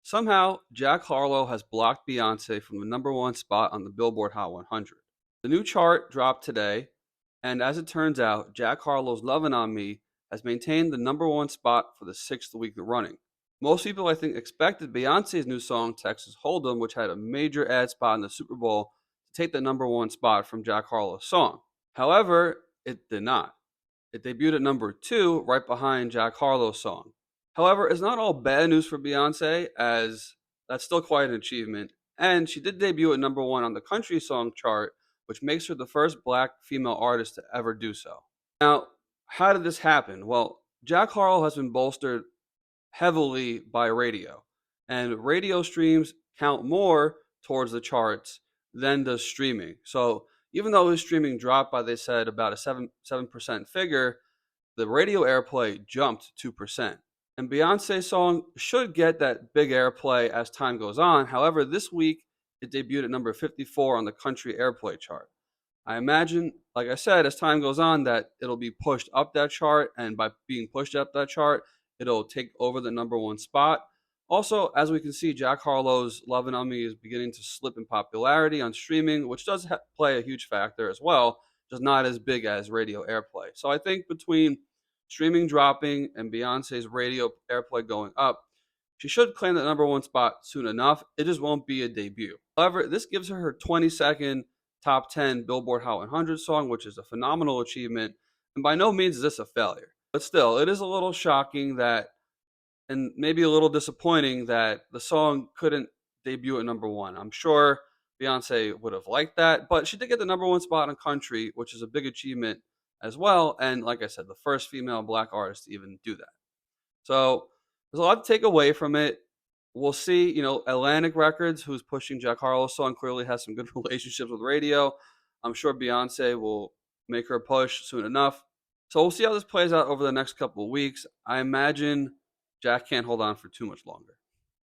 Somehow, Jack Harlow has blocked Beyonce from the number one spot on the Billboard Hot 100. The new chart dropped today, and as it turns out, Jack Harlow's Lovin' on Me has maintained the number one spot for the sixth week running. Most people, I think, expected Beyonce's new song, Texas Hold'em, which had a major ad spot in the Super Bowl, to take the number one spot from Jack Harlow's song. However, it did not. It debuted at number two, right behind Jack Harlow's song. However, it's not all bad news for Beyonce, as that's still quite an achievement. And she did debut at number one on the country song chart, which makes her the first black female artist to ever do so. Now, how did this happen? Well, Jack Harlow has been bolstered heavily by radio, and radio streams count more towards the charts than does streaming. So even though his streaming dropped by, they said, about a 7% figure, the radio airplay jumped 2%. And Beyonce's song should get that big airplay as time goes on. However, this week it debuted at number 54 on the country airplay chart. I imagine, like I said, as time goes on, that it'll be pushed up that chart, and by being pushed up that chart, it'll take over the number one spot. Also, as we can see, Jack Harlow's Lovin' on Me is beginning to slip in popularity on streaming, which does play a huge factor as well, just not as big as radio airplay. So I think between streaming dropping and Beyonce's radio airplay going up, she should claim that number one spot soon enough. It just won't be a debut. However, this gives her 22nd top 10 Billboard Hot 100 song, which is a phenomenal achievement. And by no means is this a failure. But still, it is a little shocking that, and maybe a little disappointing that the song couldn't debut at number one. I'm sure Beyonce would have liked that, but she did get the number one spot in country, which is a big achievement as well. And like I said, the first female black artist to even do that. So there's a lot to take away from it. We'll see. Atlantic Records, who's pushing Jack Harlow's song, clearly has some good relationships with radio. I'm sure Beyonce will make her push soon enough. So we'll see how this plays out over the next couple of weeks. I imagine Jack can't hold on for too much longer.